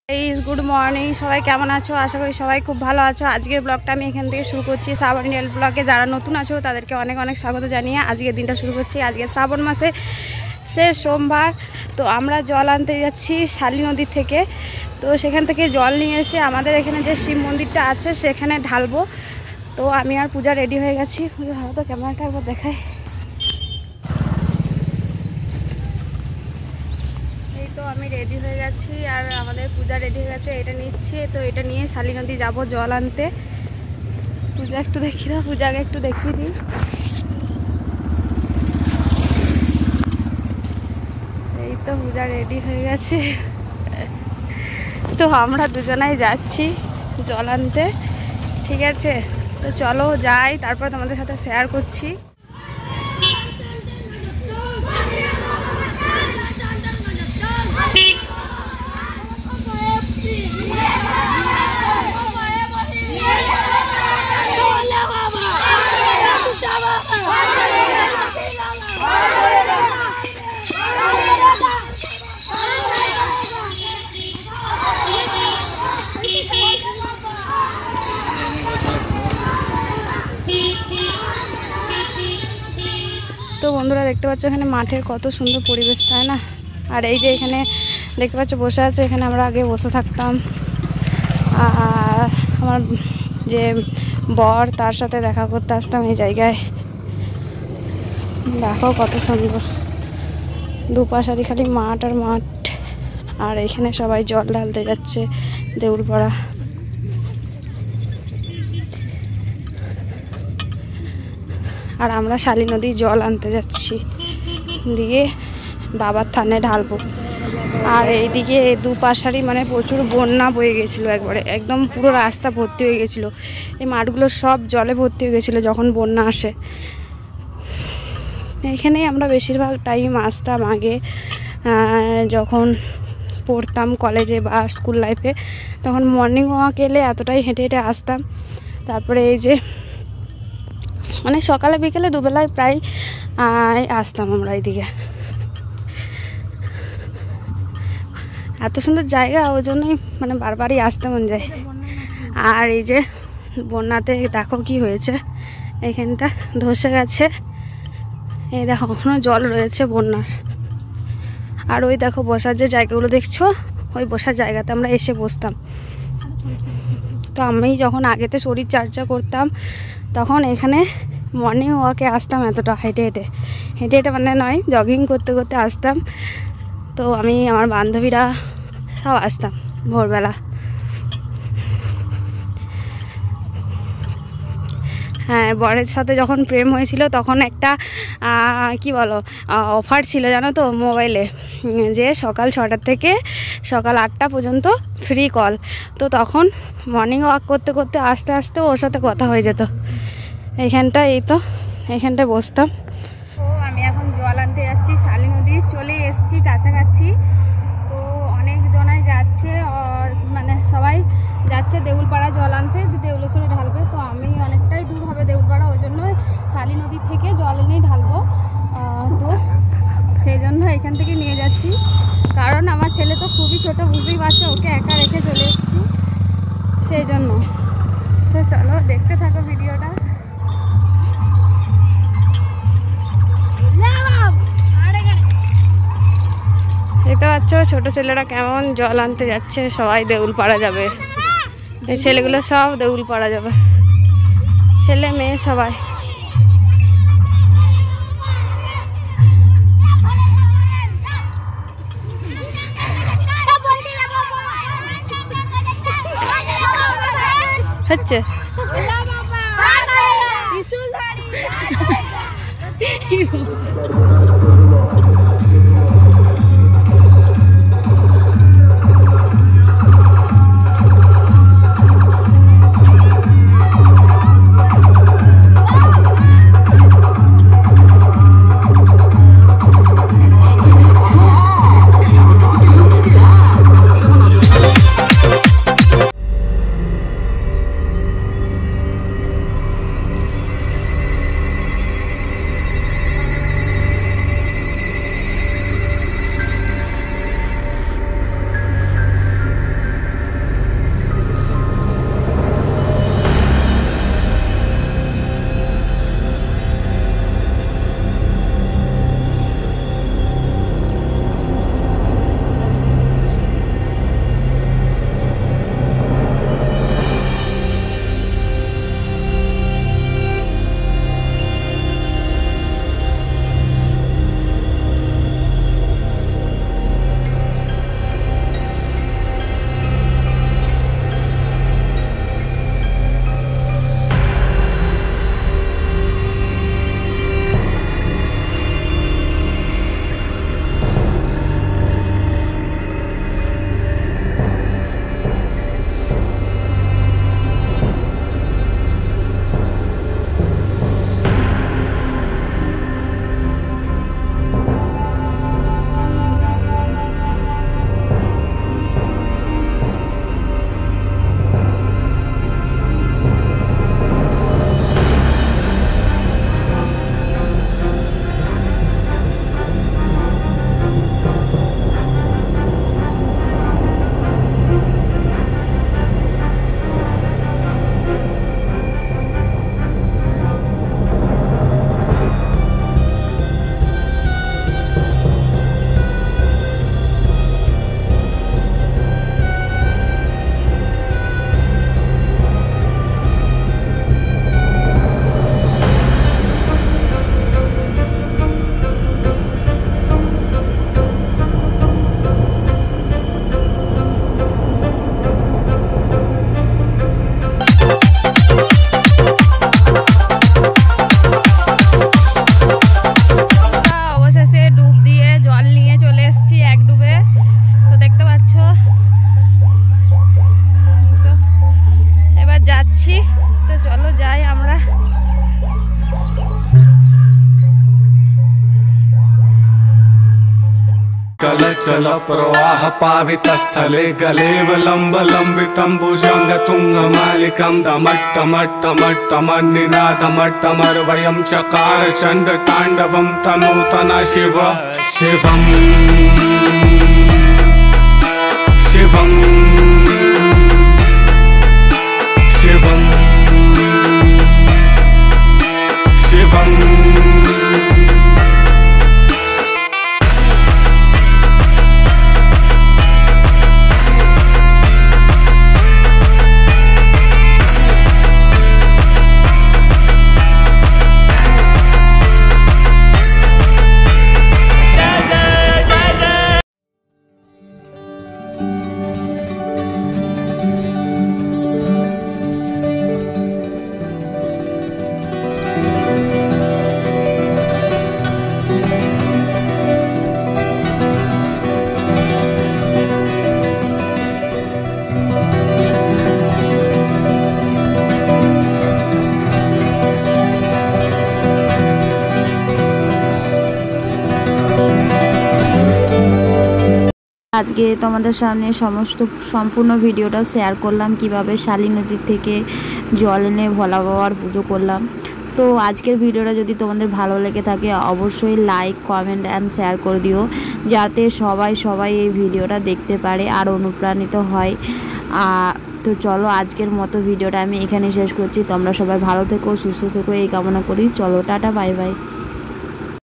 Good morning सबाई केमन आछो आशा करी सबाई खूब भालो आछो। आजकेर ब्लगटा आमि एखान थेके शुरू करछि। श्रावण रियल ब्लगे जारा नतुन आछो तादेरके अनेक अनेक स्वागत जानिये आजकेर दिनटा शुरू करछि। आजके श्रावण मासे शेष सोमवार। तो आमरा जल आनते जाচ্ছি शाली नदी थेके। तो सेखान थेके जल निये एसे आमादेर एखाने जे शिव मन्दिरटा आछे सेखाने ढालबो। तो आमि आर पूजा रेडी हये गेछि। भालो तो क्यामेराटा एकबार देखाई। तो आमी रेडी हो गेছি আর আমাদের পূজা রেডি হয়ে গেছে। এটা নিচ্ছি। তো এটা নিয়ে শালী নদী যাব জল আনতে। পূজা একটু দেখি দাও, পূজাকে একটু দেখিয়ে দিই। এই তো পূজা রেডি হয়ে গেছে। তো আমরা দুজনাই যাচ্ছি জল আনতে, ঠিক আছে? তো চলো যাই, তারপর তোমাদের সাথে শেয়ার করছি। তো বন্ধুরা দেখতে পাচ্ছ এখানে মাঠের কত সুন্দর পরিবেশ, তাই না? আর এই যে এখানে দেখতে পাচ্ছ বসে আছে, এখানে আমরা আগে বসে থাকতাম। আর আমার যে বর তার সাথে দেখা করতে আসতাম এই জায়গায়। দেখো কত সুন্দর, দুপাশারি খালি মাঠ আর মাঠ। আর এখানে সবাই জল ঢালতে যাচ্ছে দেউলপাড়া। আর আমরা শালী নদী জল আনতে যাচ্ছি, দিয়ে বাবার থানে ঢালবো। আর এইদিকে দুপাশারি মানে প্রচুর বন্যা বয়ে গেছিলো, একবারে একদম পুরো রাস্তা ভর্তি হয়ে গেছিলো। এই মাঠগুলো সব জলে ভর্তি হয়ে গেছিলো যখন বন্যা আসে। এখানেই আমরা বেশিরভাগ টাইম আসতাম আগে, যখন পড়তাম কলেজে বা স্কুল লাইফে, তখন মর্নিং ওয়াক এলে এতটাই হেঁটে হেঁটে আসতাম। তারপরে এই যে মানে সকালে বিকেলে দুবেলায় প্রায় আসতাম আমরা এইদিকে। এত সুন্দর জায়গা, ওই জন্যই মানে বারবারই আসতে মন যায়। আর এই যে বন্যাতে দেখো কি হয়েছে, এইখানটা ধসে গেছে। এই দেখো এখনো জল রয়েছে বন্যার। আর ওই দেখো বসার যে জায়গাগুলো দেখছো, ওই বসার জায়গাতে আমরা এসে বসতাম। তো আমি যখন আগেতে শরীর চর্চা করতাম তখন এখানে মর্নিং ওয়াকে আসতাম, এতটা হেঁটে হেঁটে হেঁটে হেঁটে মানে নয়, জগিং করতে করতে আসতাম। তো আমি আমার বান্ধবীরা সব আসতাম ভোরবেলা। হ্যাঁ, বরের সাথে যখন প্রেম হয়েছিল তখন একটা কি বলো অফার ছিল জানো তো মোবাইলে, যে সকাল 6টা থেকে সকাল 8টা পর্যন্ত ফ্রি কল। তো তখন মর্নিং ওয়াক করতে করতে আস্তে আস্তে ওর সাথে কথা হয়ে যেত। এইখানটা এই তো এইখানটায় বসতাম। তো আমি এখন জল আনতে যাচ্ছি শালী নদী, চলে এসেছি কাছাকাছি। তো অনেক জনাই যাচ্ছে, মানে সবাই যাচ্ছে দেউলপাড়া জল আনতে, দেউলেশ্বরে ঢালবে। তো আমি অনেকটাই দূর হবে দেউলপাড়া, ওই জন্য শালী নদী থেকে জল এনেই ঢালবো। তো সেই জন্য এখান থেকে নিয়ে যাচ্ছি, কারণ আমার ছেলে তো খুবই ছোট, বুঝতেই পারছে, ওকে একা রেখে চলে এসেছি সেই জন্য। তো চলো দেখতে থাকো ভিডিওটা। দেখতে পাচ্ছ ছোট ছেলেরা কেমন জল আনতে যাচ্ছে, সবাই দেউলপাড়া যাবে। এই ছেলেগুলো সব দেউলপাড়া যাবে, ছেলে মেয়ে সবাই। হচ্ছে जलप्रवाह पावितस्थले गलेवलम्बलम्बितं भुजङ्गतुङ्गमालिकं डमट्टमट्टमट्टमन्निनादमट्टमर्वयं चकार चण्डताण्डवं तनूतन शिव शिवं शिवं शिवं शिवं আজকে তোমাদের সামনে সম্পূর্ণ ভিডিওটা শেয়ার করলাম কিভাবে শালী নদীর থেকে জল এনে ভোলা বাবার পুজো করলাম। তো আজকের ভিডিওটা যদি তোমাদের ভালো লেগে থাকে অবশ্যই লাইক কমেন্ট অ্যান্ড শেয়ার করে দিও, যাতে সবাই এই ভিডিওটা দেখতে পারে আর অনুপ্রাণিত হয়। তো চলো আজকের মতো ভিডিওটা আমি এখানে শেষ করছি। তোমরা সবাই ভালো থেকো, সুস্থ থেকো এই কামনা করি। চলো টাটা, বাই বাই।